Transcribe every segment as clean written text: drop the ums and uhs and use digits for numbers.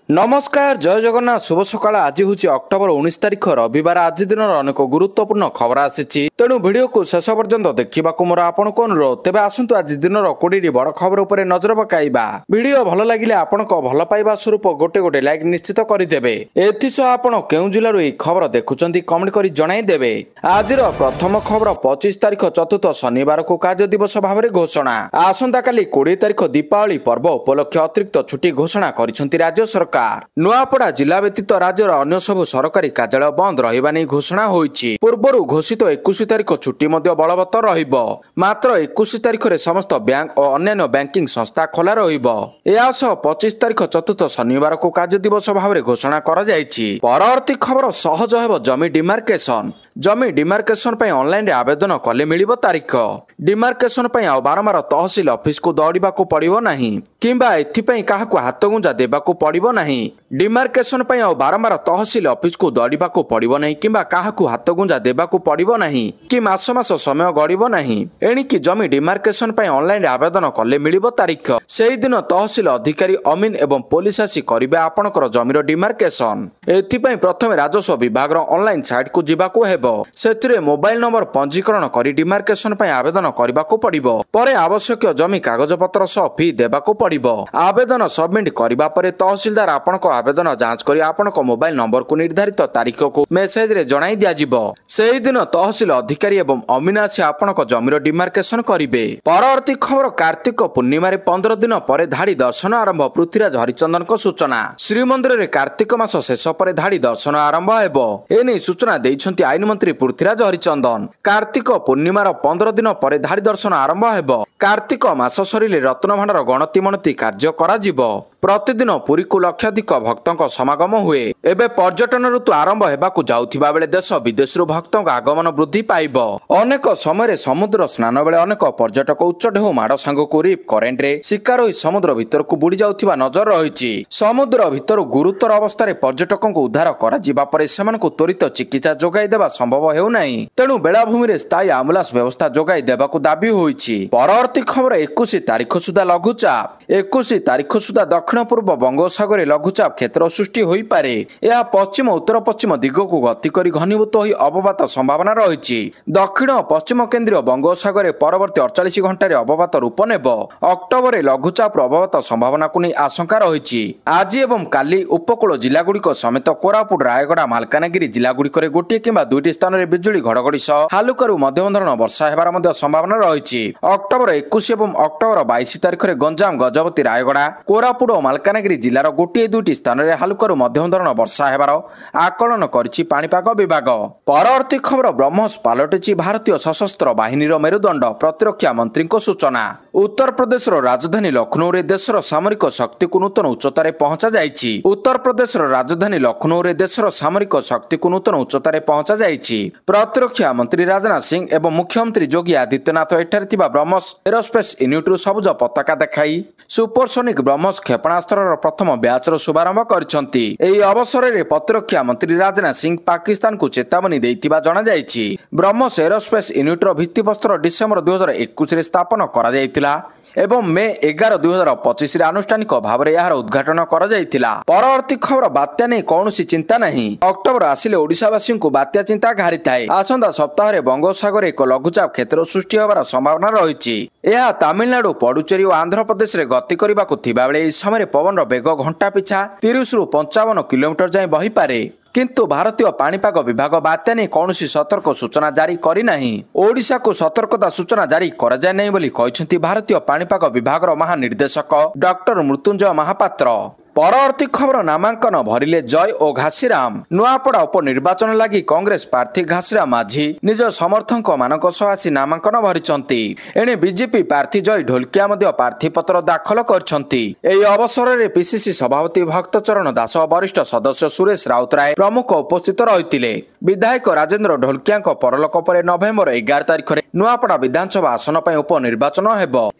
नमस्कार जय जगन्नाथ शुभ सकाळ। आज हूँ अक्टोबर 19 तारिख रविवार। आज दिन अनेक गुरुत्वपूर्ण खबर आसी तेणु भिडियो को शेष पर्यंत देखा मोर आपण को अनुरोध। तेज आसतु आज दिन 20 बड़ खबर उपर नजर पकाइबा। भिडियो भल लगिले आपण भल पाइबा स्वरूप गोटे गोटे लाइक निश्चित करदेवे। एथिसह आपण केउ जिल्लारू ए खबर देखुचंती कमेंट करी जणाइदेवे। आजिर प्रथम खबर 25 तारिख चतुर्थ शनिवार को कार्य दिवस भाव में घोषणा। आसंता काली 20 तारिख दीपावली पर्व उपलक्ष अतिरिक्त छुट्टी घोषणा करिसेंती राज्य सरकार। नुआपड़ा जिला व्यतीत राज्यर अन्य सब सरकारी कार्यालय बंद रहिबा नै घोषणा होईछि। पूर्वरु घोषित 21 तारिख छुट्टी मध्य बलवत्तर रहिबो। मात्र 21 तारिख रे समस्त बैंक और अन्य बैंकिंग संस्था खोला रहिबो। एहा सह 25 तारिख चतुर्थ शनिवार को कार्य दिवस भाव में घोषणा करा जायछि। परवर्ती खबर सहज हेबो जमी डिमार्केशन। जमी डिमार्केशन पई ऑनलाइन रे आवेदन कले मिलिबो तारिख। डिमार्केशन पई आ बारंबार तहसील ऑफिस को दौड़िबा को पड़िबो नाही किंबा एथि पई काहाकू हाथ गुंजा देबा को पड़िबो नाही। डिमार्केशन पई आ बारंबार तहसील ऑफिस को दौड़िबा को पड़िबो नाही किंबा काहाकू हाथ गुंजा देबा को पड़िबो नाही कि मास मास समय गड़िबो नाही। एणिकी जमी डिमार्केशन पई ऑनलाइन रे आवेदन कले मिलिबो तारिख। सेही दिन तहसील अधिकारी अमीन एवं पुलिस आसी करिबे आपनकर जमीर डिमार्केशन। एथि पई प्रथमे राजस्व विभाग रो ऑनलाइन साइट को जिबा को हेबो। सेथिरे मोबाइल नंबर पंजीकरण करी डिमार्केशन पई आवेदन करबा को पड़िबो। परे आवश्यक जमी कागज पत्र सह फी देबा को पड़िबो। आवेदन सबमिट करबा परे तहसीलदार आपनको आवेदन जांच करी आपनको मोबाइल नंबर को निर्धारित तारीख को मेसेज रे जणाई दिया जिवो। सेही दिन तहसील अधिकारी एवं अमीनासी आपनको जमीर डिमार्केशन करिवे। परवर्ती खबर कार्तिक पूर्णिमा रे 15 दिन परे धाड़ी दर्शन आरंभ। पृथ्वीराज हरिचंदन को सूचना। श्रीमंदिर रे कार्तिक मास शेष परे धाड़ी दर्शन आरंभ हेबो। एने सूचना देइछंती आईन मंत्री पृथ्वीराज हरिचंदन। कार्तिक पूर्णिमार 15 दिन परे धाड़ी दर्शन आरंभ हेबो। कार्तिक मास सरिले रत्न भंडार गणति मणति कार्य करा जिवो। प्रतिदिन पुरी को लक्षाधिक भक्तों समागम हुए। एबे पर्यटन ऋतु आरंभ हेबाकु जाउथिबा बेले देश विदेशरू भक्तों आगमन वृद्धि पाइबो। अनेक समय समुद्र स्नान बेले अनेक पर्यटक उच्च ढेउ माड़ सांग को रिप करेंट रे शिकार होई समुद्र भीतर को बुड़ी जाउथिबा नजर रहिछि। समुद्र भीतर गुरुतर अवस्था पर्यटकों को उद्धार करा जिबा परे सेमानकु त्वरित चिकित्सा जोगाई देबा संभव हेउ नाही। तेणु बेलाभूमि रे स्थायी एम्बुलेंस व्यवस्था जोगाई देबाकु दाबी होईछि। परवर्ती खबर 21 तारिख सुधा लघुचाप। 21 तारिख सुधा दक्षिण पूर्व बंगोपसागर लघुचाप क्षेत्र सृष्टि होई पारे। यह पश्चिम उत्तर पश्चिम दिग को गति करी घनीभूत होई अवपात संभावना रहिछि। दक्षिण पश्चिम केंद्रीय बंगोपसागर परवर्ती 48 घंटा अवपात रूप नेबो। अक्टोबर रे लघुचाप अवपात संभावना को नहीं आशंका रहिछि। आज एवं काली उपकूल जिला गुड़िक समेत कोरापुट रायगड़ा मालकानगिरी जिला गुड़िक गोटे किंबा दुईटी स्थान में बिजुली घड़घड़ी सह हालुकारू मध्यम धरण वर्षा हेबार संभावना रहिछि। अक्टोबर 21 एवं अक्टोबर 22 तारिख में गंजाम गजपति रायगड़ा कोरापुट और मालकानगिरी जिलार गोटे दुईटी स्थान में हालुकारू मध्यम धरण वर्षा हेबार आकलन करिछि पाणीपाग विभाग। परवर्ती खबर ब्रह्मोस पालटिछि भारतीय सशस्त्र बाहिनीर मेरुदंड। प्रतिरक्षा मंत्री सूचना। उत्तर प्रदेश राजधानी लखनऊ रे देशर सामरिक शक्ति को नूतन उच्चतार पहुंचा जाइछि। उत्तर प्रदेश राजधानी लखनऊ रे देशर सामरिक शक्ति को नूतन उच्चतार पहुंचा जाइछि। प्रतिरक्षा मंत्री राजनाथ सिंह एवं मुख्यमंत्री योगी आदित्यनाथ एठारे थिबा ब्रह्मोस एरोस्पेस यूनिट सबुज पताका देखाई सुपरसोनिक ब्रह्मोस क्षेपणास्त्र प्रथम बैच शुभारंभ करिसेंती। एही अवसर में प्रतिरक्षा मंत्री राजनाथ सिंह पाकिस्तान को चेतावनी देइतिबा जणा जाइछि। ब्रह्मोस एरोस्पेस यूनिट भित्तिप्रस्तर डिसेम्बर 2021 रे स्थापन करा जाइतिला एवं मे 11, 2025 रे आनुष्ठानिक भाव में यार उद्घाटन करा जाइतिला। परवर्ती खबर बात्या नहीं कौनसी चिंता नहीं। अक्टोबर आसिले ओडिशावासी को बात्या चिंता घारी थाए। आसंता सप्ताह रे बंगोपसागर एक लघुचाप क्षेत्र सृष्टि होबार संभावना रहिछि। यह तमिलनाडु, पुडुचेरी और आंध्र प्रदेश रे गति करबाकु थिबा बेले एही समय पवन बेग घंटा पिछा 30 रु 55 किलोमीटर जाए बही पारे। किंतु भारतीय पाणीपाग विभाग बात्या नहीं कौन सतर्क सूचना जारी करिनाही। ओडिशा को सतर्कता सूचना जारी करा जाय नहीं बोली कहिसेंती भारतीय पाणीपाग विभाग महानिर्देशक डॉक्टर मृत्युंजय महापात्र। परवर्ती खबर नामांकन भरिले जय और घासीराम। नुआपड़ा उपनिर्वाचन लगी कांग्रेस प्रार्थी घासीराम माझी निज समर्थक मानक सह आसी नामांकन भरिचंती। एणे बीजेपी प्रार्थी जय ढोलकिया मध्य प्रार्थी पत्र दाखल करछंती। एही अवसर में पीसीसी सभापति भक्तचरण दास, वरिष्ठ सदस्य सुरेश राउतराय प्रमुख उपस्थित रहिथिले। विधायक राजेन्द्र ढोलकिया परलोक पर नवेम्बर 11 तारिख में नुआपड़ा विधानसभा आसन पर उपनिर्वाचन हेबो।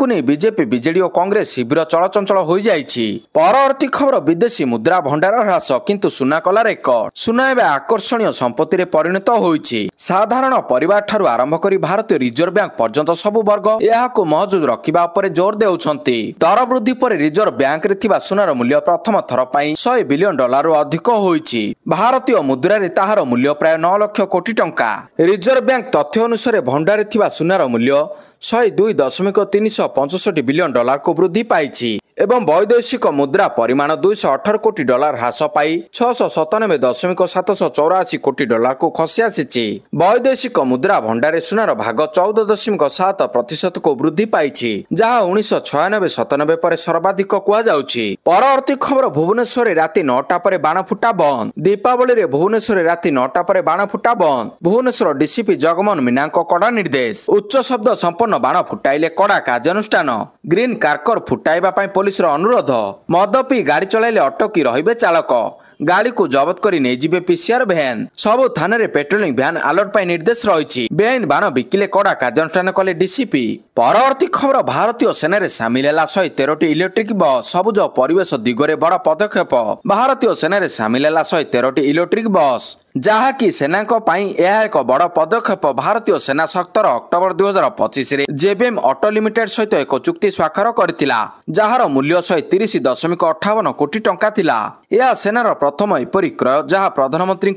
नहीं बीजेपी बीजेडी और कांग्रेस शिविर चलचंचल हो जाइछि। परवर्ती खबर विदेशी मुद्रा भंडार ह्रास किंतु सुना कला रेकर्ड। सुना एवं आकर्षणीय संपत्ति रे परिणत होइछि। साधारण परिवार ठारू आरंभ करी भारतीय रिजर्व बैंक पर्यंत सबु वर्ग यहाकु महजुद रखिबा उपरे जोर देउछंती। दर वृद्धि पर रिजर्व बैंक रे थिबा सुनार मूल्य प्रथम थर पई $100 बिलियन रु अधिक होइछि। भारतीय मुद्रा रे ताहार मूल्य प्राय 9 लाख कोटी टंका। रिजर्व बैंक तथ्य अनुसार भंडार थिबा सुनार मूल्य 102.365 बिलियन डॉलर को वृद्धि पाई एवं वैदेशिक मुद्रा परिमाण $218 कोटी ह्रास पाई 697.784 कोटी डॉलर को खसी आसी। वैदेशिक मुद्रा भंडार सुनार भाग 14.7% को वृद्धि पाई जहाँ 1996-97 पर सर्वाधिक कुआଯାଉଛି। परवर्ती खबर भुवनेश्वर राति 9टा पर बाण फुटा बंद। दीपावली रे भुवनेश्वर राति 9टा पर बाण फुटा बंद। भुवनेश्वर डीसीपी जगमोहन मीना कड़ा निर्देश। उच्च शब्द संपन्न बाण फुटाइले कड़ा कार्यानुष्ठान। ग्रीन कार्कर फुटाइबा पई पुलिस अनुरोध। मद पी गाड़ी चलाइले अटकी रहिबे चालक। गाड़ी को जबत करी नहीं जिबे पीसीआर भैन। सबु थाना रे पेट्रोलिंग भैन अलर्ट पाई निर्देश रही। बेआईन बाण बिकिले कड़ा कार्यानुष्ठान कले डीसीपी। परवर्ती खबर भारतीय सेना रे सामिल है 113टी इलेक्ट्रिक बस। सबुज परिवेश दिगरे बड़ पदक्षेप। भारतीय सेना रे सामिल है 113टी इलेक्ट्रिक बस जहाँकि सेना एक बड़ पदक्षेप। भारतीय सेना 17 अक्टोबर 2025 रे जेबीएम ऑटो लिमिटेड सहित एक चुक्ति स्वाक्षर करथिला जार मूल्य 130.58 कोटी टंका थिला। यह सेनार प्रथम एपरी क्रय जहाँ प्रधानमंत्री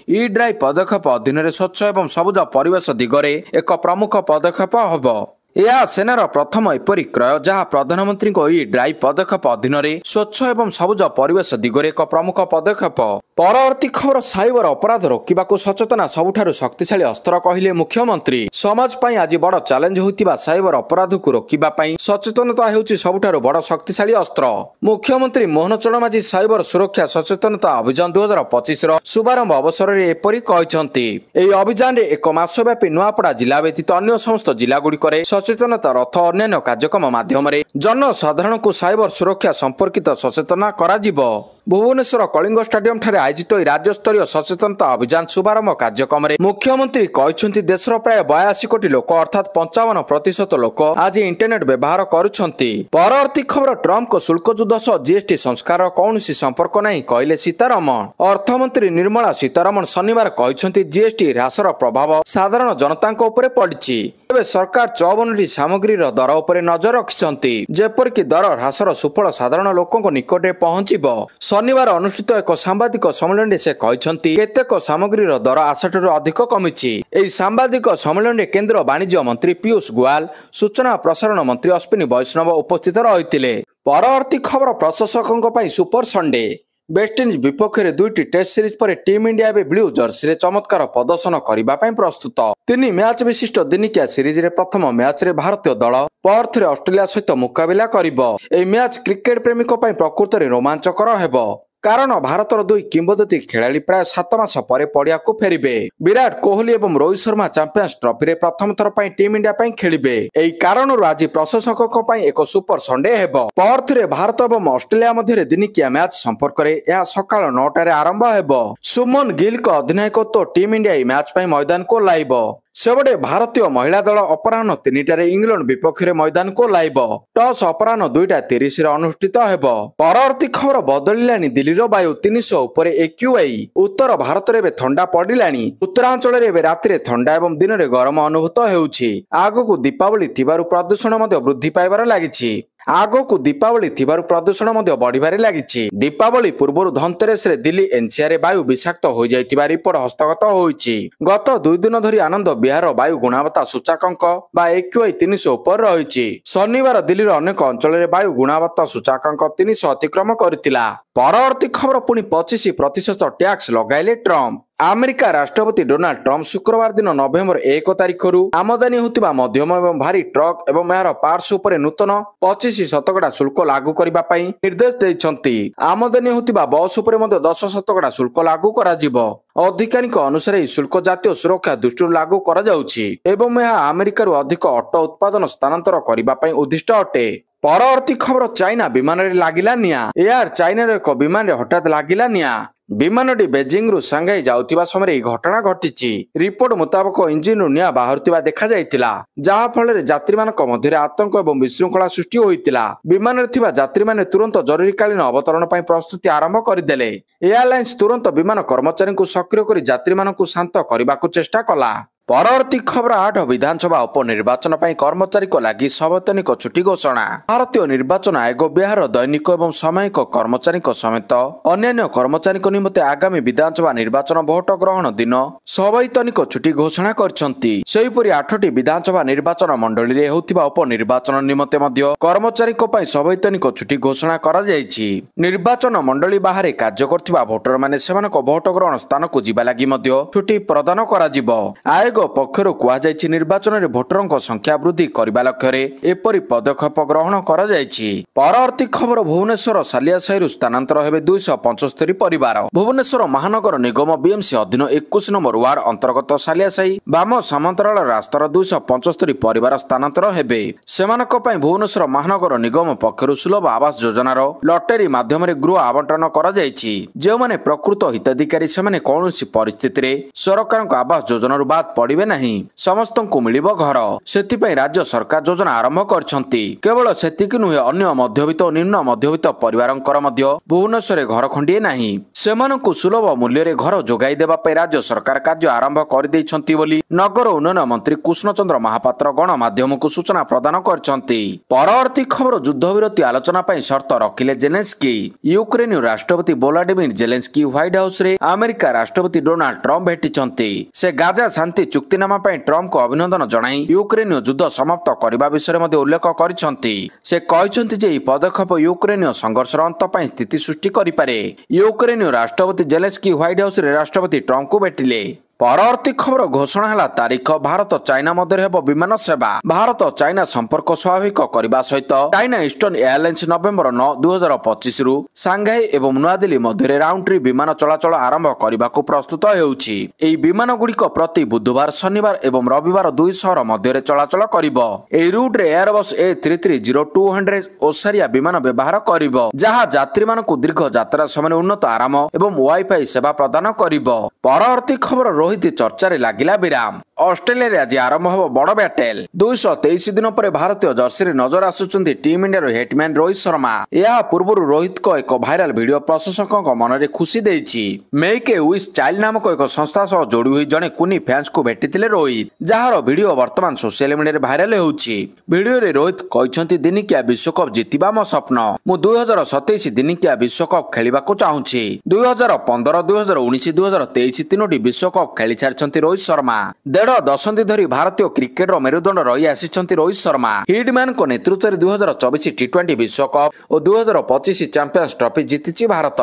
ई ड्राइव पदक्षेप अधीन स्वच्छ एवं सबुज परिवेश दिगरे एक प्रमुख पदक्षेप हबो। यह सेनार प्रथम एपरी क्रय जहाँ प्रधानमंत्री ई ड्राइव पदक्षेप अधीन स्वच्छ एवं सबुज परिवेश दिगरे एक प्रमुख पदक्षेप। परवर्ती खबर साइबर अपराध रोकने सचेतना सबुठारु शक्तिशाली अस्त्र कहले मुख्यमंत्री। समाज पाई आज बड़ चैलेंज होइतिबा साइबर अपराध को रोकने पाई सचेतनता हेउछि सबुठारु बड़ शक्तिशाली अस्त्र। मुख्यमंत्री मोहन चरण माझी साइबर सुरक्षा सचेतनता अभियान 2025 रो शुभारंभ अवसर में एपरी कहछंती। एही अभियान रे एक मासव्यापी नुआपड़ा जिला व्यतीत अन्य समस्त जिला गुड़िकरे सचेतनता रथ अन्य कार्यक्रम माध्यम जनसाधारण को साइबर सुरक्षा संपर्कित सचेतना कराजिबो। भुवनेश्वर कलिंग स्टेडियम ठारे आयोजित राज्य स्तरीय सचेतनता अभियान शुभारंभ कार्यक्रम में मुख्यमंत्री कहते देशर प्राय 82 कोटी लोक अर्थात 55% लोक आज इंटरनेट व्यवहार करुछंती। परवर्ती खबर ट्रम्प को शुल्क युद्ध सह जीएसटी संस्कार कौन संपर्क नहीं कहले सीतारमण। अर्थमंत्री निर्मला सीतारमण शनिवार कहते जीएसटी ह्रासर प्रभाव साधारण जनता पड़ी। तेज सरकार 54टी सामग्री दर उपर नजर रखिछंती जेपरिक दर ह्रासर सुफल साधारण लोकों निकट में पहुंचीबो। शनिवार अनुष्ठित एक सांबादिक सम्मेलन में से कहते केतेक सामग्री दर आशाठू अधिक कमिछि। एही सांबादिक सम्मेलन में केंद्र वाणिज्य मंत्री पीयूष गोयल, सूचना प्रसारण मंत्री अश्विनी वैष्णव उपस्थित रही। परवर्ती खबर प्रशंसकों पर सुपर संडे। वेस्टइंडिज विपक्ष में 2टी टेस्ट सीरीज पर टीम इंडिया ब्लू जर्सी रे चमत्कार प्रदर्शन करने प्रस्तुत। 3 मैच विशिष्ट दिनिकिया सीरीज रे प्रथम मैच रे भारतीय दल पर्थ रे ऑस्ट्रेलिया सहित मुकाबिला करिबो। एही मैच क्रिकेट प्रेमी प्रकृत में रोमांचकर हेबो कारण भारतर 2 किंवदंती खिलाड़ी प्राय 7 मास पर पड़िया को फेरिबे। विराट कोहली एवं रोहित शर्मा चैंपियंस ट्रॉफी रे प्रथम थर पई टीम इंडिया पई खेलिबे। एही कारणରୁ आज प्रशंसकों पई एक सुपर संडे हेबो। पर्थ रे भारत एवं ऑस्ट्रेलिया मध्य दिनिकिया मैच संपर्क रे यह सकाळ 9टा रे आरंभ हेबो। सुमन गिल को अधिनायकत्व टीम इंडिया ई मैच पई मैदान को लाइबो। सेबडे भारतीय महिला दल अपराह्न 3टारे इंग्लैंड विपक्ष में मैदान को लाइब। टॉस अपराह्न 2:30 अनुष्ठित हेबो। परवर्ती खबर बदलिलानी दिल्ली वायु 300 उपर एक्यूआई। उत्तर भारत में ठंडा पड़िलानी। उत्तरांचल में राति ठंडा एवं दिन में गरम अनुभूत हेउछि। आगकू दीपावली थिबारु प्रदूषण वृद्धि पाइबार लागिछि। आगकू दीपावली थिबारु प्रदूषण बढ़िबारे लागिछि। दीपावली पूर्व धनतेरस रे दिल्ली एनसीआर वायु विषाक्त हो जाइतिबा रिपोर्ट हस्तगत होइछि। गत 2 दिन धरि आनंद विहार वायु गुणवत्ता सूचकांक बा एक्यूआई 300 उपर रहिछि। शनिवार दिल्लीर अनेक अंचल में वायु गुणवत्ता सूचकांक 300 अतिक्रम करथिला। परवर्ती खबर पुणी 25% टैक्स लगाइले ट्रम्प। अमेरिका राष्ट्रपति डोनाल्ड ट्रम्प शुक्रवार दिन नवेम्बर 1 तारिख आमदानी होतिबा मध्यम एवं भारी ट्रक एवं यार पार्ट्स उपर नूतन 25% शुल्क लागू करबा पई निर्देश दैछंती। आमदानी होतिबा बस उपर 10% शुल्क लागू करा जिवो। अधिकारीक अनुसार ई शुल्क जातीय सुरक्षा दृष्टि लागू करा जाउछि एवं यह अमेरिका अधिक ऑटो उत्पादन स्थानांतर करबा पई उद्दिष्ट अटे। परवर्ती खबर चाइना विमान रे लागिला निया। एयर चाइना रे एक विमान रे हठात लागिला निया। ବିମାନଟି ବେଜିଂରୁ ସାଂଘାଇ ଯାଉଥିବା ସମୟରେ ଏହି ଘଟଣା ଘଟିଛି। ରିପୋର୍ଟ ମୁତାବକ ଇଞ୍ଜିନରୁ ନିଆଁ ବାହାରୁଥିବା ଦେଖାଯାଇଥିଲା, ଯାହା ଫଳରେ ଯାତ୍ରୀମାନଙ୍କ ମଧ୍ୟରେ ଆତଙ୍କ ଏବଂ ବିଶୃଙ୍ଖଳା ସୃଷ୍ଟି ହୋଇଥିଲା। ବିମାନରେ ଥିବା ଯାତ୍ରୀମାନେ ତୁରନ୍ତ ଜରୁରୀକାଳୀନ ଅବତରଣ ପାଇଁ ପ୍ରସ୍ତୁତି ଆରମ୍ଭ କରିଦେଲେ। ଏୟାରଲାଇନ୍ସ ତୁରନ୍ତ ବିମାନ କର୍ମଚାରୀଙ୍କୁ ସକ୍ରିୟ କରି ଯାତ୍ରୀମାନଙ୍କୁ ଶାନ୍ତ କରିବାକୁ ଚେଷ୍ଟା କଲା। ପରବର୍ତ୍ତୀ ଖବର 8 ବିଧାନସଭା ଉପନିର୍ବାଚନ ପାଇଁ କର୍ମଚାରୀଙ୍କ ଲାଗି ସାର୍ବଜନିକ ଛୁଟି ଘୋଷଣା। ଭାରତୀୟ ନିର୍ବାଚନ ଆୟୋଗ ବିହାରର ଦୈନିକ ଏବଂ ସାମୟିକ କର୍ମଚାରୀଙ୍କ ସମେତ ଅନ୍ୟାନ୍ୟ କର୍ମଚାରୀଙ୍କ ନିମନ୍ତେ ଆଗାମୀ ବିଧାନସଭା ନିର୍ବାଚନ ଭୋଟ ଗ୍ରହଣ ଦିନ ସାର୍ବଜନିକ ଛୁଟି ଘୋଷଣା କରିଛନ୍ତି। ସେହିପରି 8ଟି ବିଧାନସଭା ନିର୍ବାଚନ ମଣ୍ଡଳୀରେ ହେଉଥିବା ଉପନିର୍ବାଚନ ନିମନ୍ତେ ମଧ୍ୟ କର୍ମଚାରୀଙ୍କ ପାଇଁ ସାର୍ବଜନିକ ଛୁଟି ଘୋଷଣା କରାଯାଇଛି। ନିର୍ବାଚନ ମଣ୍ଡଳୀ ବାହାରେ କାର୍ଯ୍ୟ କରୁଥିବା ଭୋଟରମାନେ ସେମାନଙ୍କ ଭୋଟ ଗ୍ରହଣ ସ୍ଥାନକୁ ଯିବା ଲାଗି ମଧ୍ୟ ଛୁଟି ପ୍ରଦାନ କରାଯିବ। ଆୟୋଗ ପକ୍ଷରୁ କୁହାଯାଇଛି, ନିର୍ବାଚନରେ ଭୋଟରଙ୍କ ସଂଖ୍ୟା ବୃଦ୍ଧି କରିବା ଲକ୍ଷ୍ୟରେ ଏପରି ପଦକ୍ଷେପ ଗ୍ରହଣ କରାଯାଇଛି। ପରବର୍ତ୍ତୀ ଖବର ଭୁବନେଶ୍ୱର ସାଲିଆସାହିରୁ ସ୍ଥାନାନ୍ତର ହେବେ 275 ପରିବାର। ଭୁବନେଶ୍ୱର ମହାନଗର ନିଗମ ବିଏମସି ଅଧୀନ 21 ନମ୍ବର ୱାର୍ଡ ଅନ୍ତର୍ଗତ ସାଲିଆସାହି ବାମ ସମାନ୍ତରାଳ ରାସ୍ତାର 275 ପରିବାର ସ୍ଥାନାନ୍ତର ହେବେ। ସେମାନଙ୍କ ପାଇଁ ଭୁବନେଶ୍ୱର ମହାନଗର ନିଗମ ପକ୍ଷରୁ ସୁଲଭ ଆବାସ ଯୋଜନାର ଲଟେରୀ ମାଧ୍ୟମରେ ଗୃହ ଆବଣ୍ଟନ କରାଯାଇଛି। ଯେଉଁମାନେ ପ୍ରକୃତ ହିତାଧିକାରୀ ସେମାନେ କୌଣସି ପରିସ୍ଥିତିରେ ସରକାରଙ୍କ ଆବାସ ଯୋଜନାରୁ ବାଦ ପଡ଼ିବେ ନାହିଁ, ସମସ୍ତଙ୍କୁ ମିଳିବ ଘର। ସେଥିପାଇଁ ରାଜ୍ୟ ସରକାର ଯୋଜନା ଆରମ୍ଭ କରିଛନ୍ତି। କେବଳ ସେତିକି ନୁହେଁ, ଅନ୍ୟ ମଧ୍ୟବିତ୍ତ ଓ ନିମ୍ନ ମଧ୍ୟବିତ୍ତ ପରିବାରଙ୍କର ମଧ୍ୟ ଭୁବନେଶ୍ୱରରେ ଘର ଖଣ୍ଡିଏ ନାହିଁ। ସେମାନଙ୍କୁ ସୁଲଭ ମୂଲ୍ୟରେ ଘର ଯୋଗାଇ ଦେବା ପାଇଁ ରାଜ୍ୟ ସରକାର କାର୍ଯ୍ୟ ଆରମ୍ଭ କରିଦେଇଛନ୍ତି ବୋଲି ନଗର ଉନ୍ନୟନ ମନ୍ତ୍ରୀ କୃଷ୍ଣଚନ୍ଦ୍ର ମହାପାତ୍ର ଗଣମାଧ୍ୟମକୁ ସୂଚନା ପ୍ରଦାନ କରିଛନ୍ତି। ପରବର୍ତ୍ତୀ ଖବର ଯୁଦ୍ଧବିରତି ଆଲୋଚନା ପାଇଁ ସର୍ତ୍ତ ରଖିଲେ ଜେଲେନ୍ସ୍କି। ୟୁକ୍ରେନ ରାଷ୍ଟ୍ରପତି ଭୋଲୋଡିମିର୍ ଜେଲେନ୍ସ୍କି ହ୍ୱାଇଟ୍ ହାଉସରେ ଆମେରିକା ରାଷ୍ଟ୍ରପତି ଡୋନାଲ୍ଡ ଟ୍ରମ୍ପ ଭେଟିଛନ୍ତି। ସେ ଗାଜା ଶାନ୍ତି ଚୁକ୍ତିନାମା ପାଇଁ ଟ୍ରମ୍ପଙ୍କୁ ଅଭିନନ୍ଦନ ଜଣାଇ ୟୁକ୍ରେନୀୟ ଯୁଦ୍ଧ ସମାପ୍ତ କରିବା ବିଷୟରେ ମଧ୍ୟ ଉଲ୍ଲେଖ କରିଛନ୍ତି। ସେ କହିଛନ୍ତି ଯେ ଏହି ପଦକ୍ଷେପ ୟୁକ୍ରେନୀୟ ସଂଘର୍ଷର ଅନ୍ତ ପାଇଁ ସ୍ଥିତି ସୃଷ୍ଟି କରିପାରେ। ୟୁକ୍ରେନୀୟ ରାଷ୍ଟ୍ରପତି ଜେଲେନ୍ସ୍କି ହ୍ୱାଇଟ୍ ହାଉସରେ ରାଷ୍ଟ୍ରପତି ଟ୍ରମ୍ପଙ୍କୁ ଭେଟିଲେ। ପରବର୍ତ୍ତୀ ଖବର ଘୋଷଣା ହେଲା ତାରିଖ। ଭାରତ ଚାଇନା ମଧ୍ୟରେ ହେବ ବିମାନ ସେବା। ଭାରତ ଚାଇନା ସମ୍ପର୍କ ସ୍ୱାଭାବିକ କରିବା ସହିତ ଚାଇନା ଇଷ୍ଟର୍ଣ୍ଣ ଏୟାରଲାଇନ୍ସ ନଭେମ୍ବର 9, 2025ରୁ ସାଂଘାଇ ଏବଂ ନୂଆଦିଲ୍ଲୀ ମଧ୍ୟରେ ରାଉଣ୍ଡ ଟ୍ରିପ୍ ବିମାନ ଚଳାଚଳ ଆରମ୍ଭ କରିବାକୁ ପ୍ରସ୍ତୁତ ହେଉଛି। ଏହି ବିମାନଗୁଡ଼ିକ ପ୍ରତି ବୁଧବାର, ଶନିବାର ଏବଂ ରବିବାର ଦୁଇ ସହର ମଧ୍ୟରେ ଚଳାଚଳ କରିବ। ଏହି ରୁଟ୍ରେ ଏୟାରବସ୍ A330-200 ଓସାରିଆ ବିମାନ ବ୍ୟବହାର କରିବ, ଯାହା ଯାତ୍ରୀମାନଙ୍କୁ ଦୀର୍ଘ ଯାତ୍ରା ସମୟରେ ଉନ୍ନତ ଆରାମ ଏବଂ ୱାଇଫାଇ ସେବା ପ୍ରଦାନ କରିବ। ପରବର୍ତ୍ତୀ ଖବର ରୋହିତ ଚର୍ଚ୍ଚାରେ ଲାଗିଲା ବିରାମ। ଅଷ୍ଟ୍ରେଲିଆରେ ଆଜି ଆରମ୍ଭ ହେବ ବଡ଼ ବ୍ୟାଟେଲ। 223 ଦିନ ପରେ ଭାରତୀୟ ଜର୍ସିରେ ନଜର ଆସୁଛନ୍ତି ଟିମ୍ ଇଣ୍ଡିଆର ହିଟମ୍ୟାନ ରୋହିତ ଶର୍ମା। ଏହା ପୂର୍ବରୁ ରୋହିତଙ୍କ ଏକ ଭାଇରାଲ ଭିଡିଓ ପ୍ରଶଂସକଙ୍କ ମନରେ ଖୁସି ଦେଇଛି। ମେକ୍ ଏ ୱିଶ୍ ଚାଇଲ୍ଡ ନାମକ ଏକ ସଂସ୍ଥା ସହ ଯୋଡ଼ି ହୋଇ ଜଣେ କୁନି ଫ୍ୟାନ୍ସଙ୍କୁ ଭେଟିଥିଲେ ରୋହିତ, ଯାହାର ଭିଡିଓ ବର୍ତ୍ତମାନ ସୋସିଆଲ ମିଡିଆରେ ଭାଇରାଲ ହେଉଛି। ଭିଡିଓରେ ରୋହିତ କହିଛନ୍ତି, ଦିନିକିଆ ବିଶ୍ୱକପ୍ ଜିତିବା ମୋ ସ୍ୱପ୍ନ। ମୁଁ 2027 ଦିନିକିଆ ବିଶ୍ୱକପ୍ ଖେଳିବାକୁ ଚାହୁଁଛି। 2015, 2019, 2023 ତିନୋଟି ବିଶ୍ୱକପ୍ ଖେଳି ସାରିଛନ୍ତି ରୋହିତ ଶର୍ମା। ଦେଢ଼ ଦଶନ୍ଧି ଧରି ଭାରତୀୟ କ୍ରିକେଟର ମେରୁଦଣ୍ଡ ରହି ଆସିଛନ୍ତି ରୋହିତ ଶର୍ମା। ହିଟମ୍ୟାନଙ୍କ ନେତୃତ୍ୱରେ 2024 ଟି20 ବିଶ୍ୱକପ୍ ଓ 2025 ଚାମ୍ପିୟନ୍ସ ଟ୍ରଫି ଜିତିଛି ଭାରତ।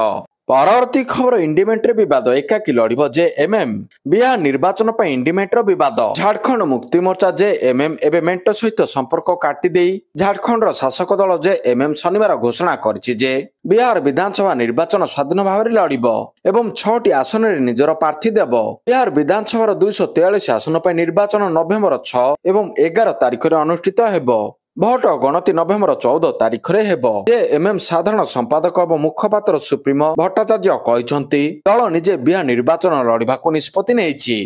ପରବର୍ତ୍ତୀ ଖବର ଇଣ୍ଡିମେଣ୍ଟରେ ବିବାଦ, ଏକାକୀ ଲଢିବ ଜେଏମଏମ୍। ବିହାର ନିର୍ବାଚନ ପାଇଁ ଇଣ୍ଡିମେଣ୍ଟର ବିବାଦ। ଝାଡଖଣ୍ଡ ମୁକ୍ତି ମୋର୍ଚ୍ଚା ଜେଏମଏମ୍ ଏବେ ମେଣ୍ଟ ସହିତ ସମ୍ପର୍କ କାଟିଦେଇ ଝାଡଖଣ୍ଡର ଶାସକ ଦଳ ଜେଏମଏମ୍ ଶନିବାର ଘୋଷଣା କରିଛି ଯେ ବିହାର ବିଧାନସଭା ନିର୍ବାଚନ ସ୍ୱାଧୀନ ଭାବରେ ଲଢିବ ଏବଂ 6ଟି ଆସନରେ ନିଜର ପ୍ରାର୍ଥୀ ଦେବ। ବିହାର ବିଧାନସଭାର 243 ଆସନ ପାଇଁ ନିର୍ବାଚନ ନଭେମ୍ବର 6 ଏବଂ 11 ତାରିଖରେ ଅନୁଷ୍ଠିତ ହେବ। ଭୋଟ ଗଣତି ନଭେମ୍ବର 14 ତାରିଖରେ ହେବ। ଜେଏମଏମ୍ ସାଧାରଣ ସମ୍ପାଦକ ଏବଂ ମୁଖପାତ୍ର ସୁପ୍ରିମୋ ଭଟ୍ଟାଚାର୍ଯ୍ୟ କହିଛନ୍ତି, ଦଳ ନିଜେ ବିହାର ନିର୍ବାଚନ ଲଢିବାକୁ ନିଷ୍ପତ୍ତି ନେଇଛି।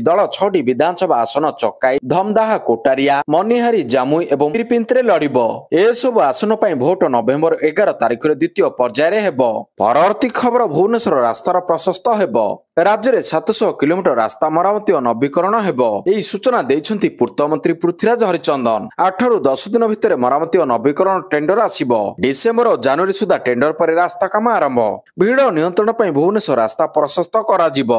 ଦଳ 6ଟି ବିଧାନସଭା ଆସନ ଚକାଇ, ଧମଦାହା, କୋଟାରିଆ, ମନିହାରି, ଜାମୁଇ ଏବଂ ତିରପିନ୍ତରେ ଲଢିବ। ଏସବୁ ଆସନ ପାଇଁ ଭୋଟ ନଭେମ୍ବର 11 ତାରିଖରେ ଦ୍ୱିତୀୟ ପର୍ଯ୍ୟାୟରେ ହେବ। ପରବର୍ତ୍ତୀ ଖବର ଭୁବନେଶ୍ୱର ରାସ୍ତାର ପ୍ରଶସ୍ତ ହେବ। ରାଜ୍ୟରେ 700 କିଲୋମିଟର ରାସ୍ତା ମରାମତି ଓ ନବୀକରଣ ହେବ। ଏହି ସୂଚନା ଦେଇଛନ୍ତି ପୂର୍ତ୍ତମନ୍ତ୍ରୀ ପୃଥ୍ୱୀରାଜ ହରିଚନ୍ଦନ। 8ରୁ 10 ଦିନ ଭିତରେ ମରାମତି ଓ ନବୀକରଣ ଟେଣ୍ଡର ଆସିବ। ଡିସେମ୍ବର ଓ ଜାନୁଆରୀ ସୁଦ୍ଧା ଟେଣ୍ଡର ପରେ ରାସ୍ତା କାମ ଆରମ୍ଭ। ଭିଡ଼ ନିୟନ୍ତ୍ରଣ ପାଇଁ ଭୁବନେଶ୍ୱର ରାସ୍ତା ପ୍ରଶସ୍ତ କରାଯିବ।